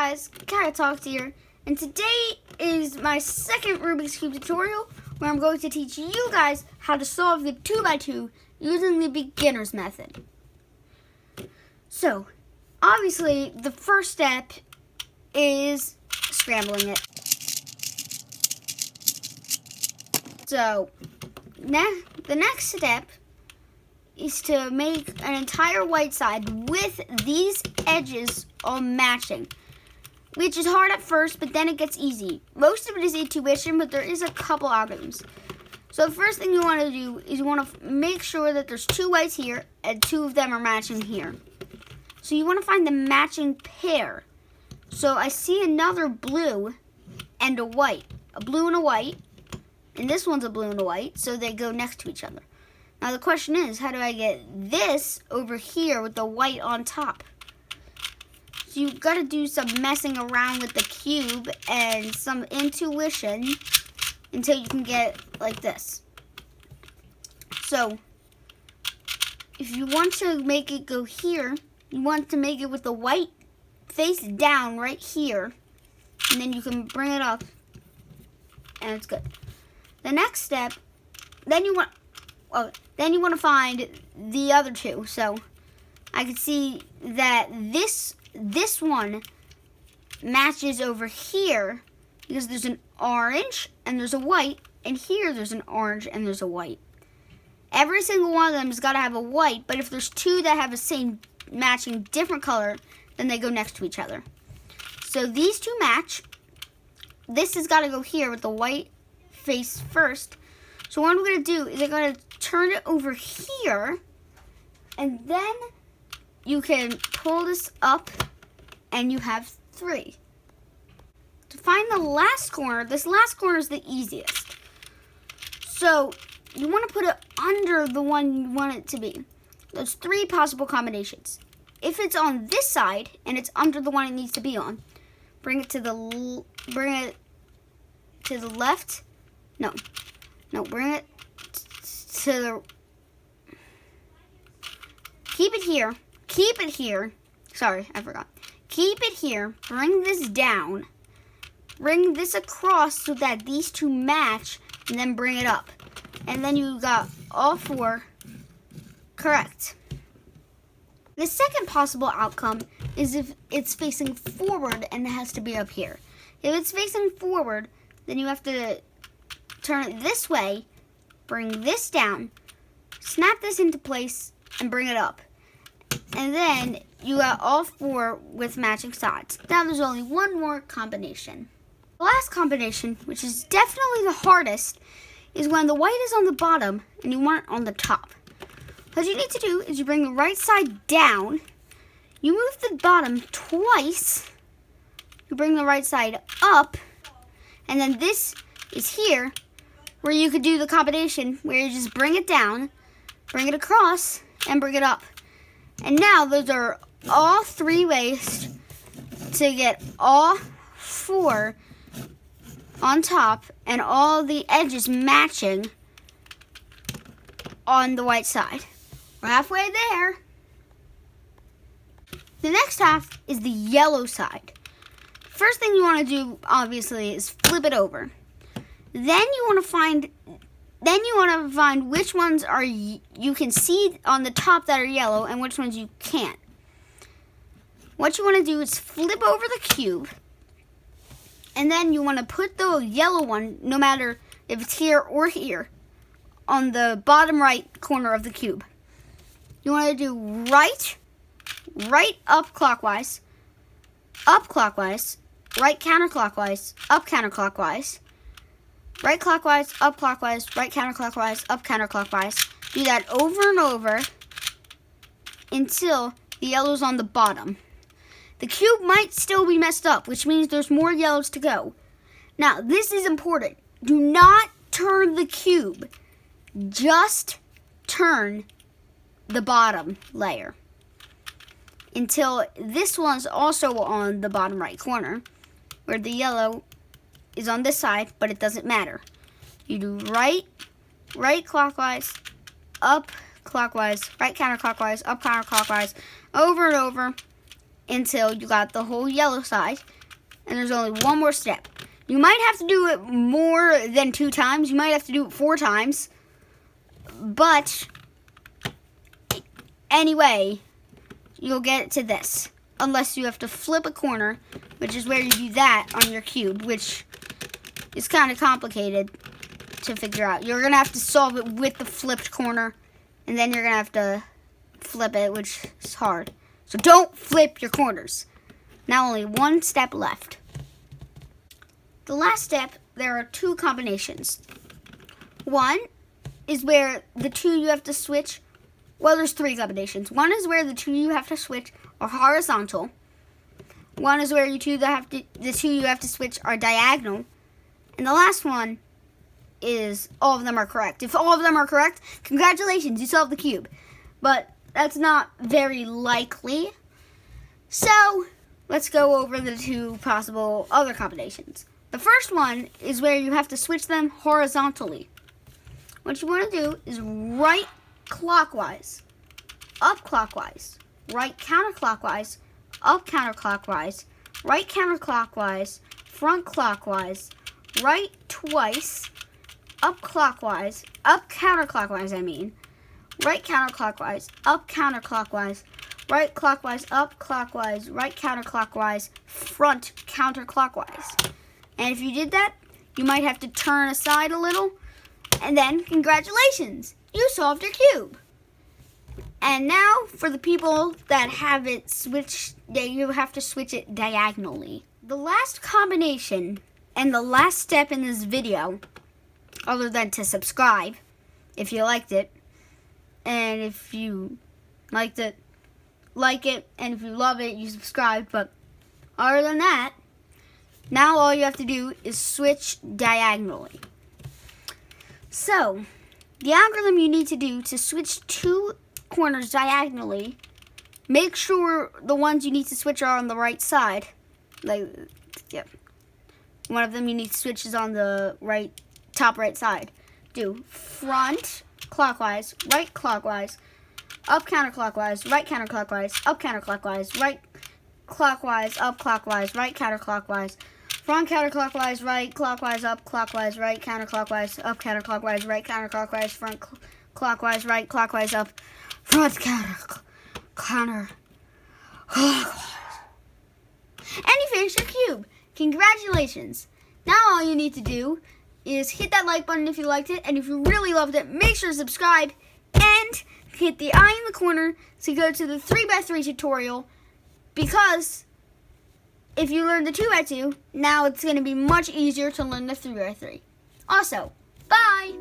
guys, Carrot Talks here, and today is my second Rubik's Cube tutorial where I'm going to teach you guys how to solve the 2x2 using the beginner's method. So, obviously, the first step is scrambling it. So, the next step is to make an entire white side with these edges all matching, which is hard at first, but then it gets easy. Most of it is intuition, but there is a couple algorithms. So the first thing you want to do is you want to make sure that there's two whites here and two of them are matching here. So you want to find the matching pair. So I see another blue and a white, a blue and a white, and this one's a blue and a white, so they go next to each other. Now the question is, how do I get this over here with the white on top? So you've got to do some messing around with the cube and some intuition until you can get it like this. So if you want to make it go here, you want to make it with the white face down right here, and then you can bring it up and it's good. The next step, then you want to find the other two. So I can see that this one matches over here because there's an orange and there's a white, and here there's an orange and there's a white. Every single one of them has got to have a white, but if there's two that have the same matching different color, then they go next to each other. So these two match. This has got to go here with the white face first. So what I'm going to do is I'm going to turn it over here, and then you can pull this up and you have three. To find the last corner, this last corner is the easiest. So you want to put it under the one you want it to be. There's three possible combinations. If it's on this side and it's under the one it needs to be on, bring it to the left. No, bring it to the, keep it here. Sorry, I forgot. Keep it here, bring this down, bring this across so that these two match, and then bring it up. And then you got all four correct. The second possible outcome is if it's facing forward and it has to be up here. If it's facing forward, then you have to turn it this way, bring this down, snap this into place, and bring it up. And then you got all four with matching sides. Now there's only one more combination. The last combination, which is definitely the hardest, is when the white is on the bottom and you want it on the top. What you need to do is you bring the right side down, you move the bottom twice, you bring the right side up, and then this is here where you could do the combination where you just bring it down, bring it across, and bring it up. And now those are all three ways to get all four on top and all the edges matching on the white side. We're halfway there. The next half is the yellow side. First thing you want to do, obviously, is flip it over. Then you want to find which ones are you can see on the top that are yellow and which ones you can't. What you want to do is flip over the cube, and then you want to put the yellow one, no matter if it's here or here, on the bottom right corner of the cube. You want to do right up clockwise, right counterclockwise, up counterclockwise, right clockwise, up clockwise, right counterclockwise, up counterclockwise. Do that over and over until the yellow's on the bottom. The cube might still be messed up, which means there's more yellows to go. Now, this is important. Do not turn the cube. Just turn the bottom layer until this one's also on the bottom right corner, where the yellow is on this side, but it doesn't matter. You do right clockwise, up clockwise, right counterclockwise, up counterclockwise, over and over until you got the whole yellow side. and there's only one more step. You might have to do it more than 2 times. You might have to do it 4 times. But anyway, you'll get to this. Unless you have to flip a corner, which is where you do that on your cube, which is kind of complicated to figure out. You're going to have to solve it with the flipped corner, and then you're going to have to flip it, which is hard. So don't flip your corners. Now only one step left. The last step, there are 2 combinations. One is where the 2 you have to switch. Well, there's 3 combinations. One is where the 2 you have to switch are horizontal. One is where the 2 you have to switch are diagonal. And the last one is all of them are correct. If all of them are correct, congratulations, you solved the cube. But that's not very likely. So let's go over the 2 possible other combinations. The first one is where you have to switch them horizontally. What you want to do is right clockwise, up clockwise, right counterclockwise, up counterclockwise, right counterclockwise, front clockwise, right twice, up clockwise, up counterclockwise right counterclockwise, up counterclockwise, right clockwise, up clockwise, right counterclockwise, front counterclockwise. And if you did that, you might have to turn aside a little, and then congratulations, you solved your cube. And now for the people that have it switched, you have to switch it diagonally. The last combination and the last step in this video, other than to subscribe if you liked it, and if you liked it, like it, and if you love it, you subscribe. But other than that, now all you have to do is switch diagonally. So, the algorithm you need to do to switch 2 corners diagonally, make sure the ones you need to switch are on the right side. One of them you need to switch is on the top right side. Do front clockwise, right clockwise, up counterclockwise, right counterclockwise, up counterclockwise, right clockwise, up clockwise, right counterclockwise, front counterclockwise, right clockwise, up clockwise, right counterclockwise, up counterclockwise, right counterclockwise, front clockwise, right clockwise, up, front counterclockwise. And you finished your cube. Congratulations. Now all you need to do is hit that like button if you liked it, and if you really loved it, make sure to subscribe and hit the eye in the corner to go to the 3x3 tutorial, because if you learn the 2x2, now it's going to be much easier to learn the 3x3. Also, bye!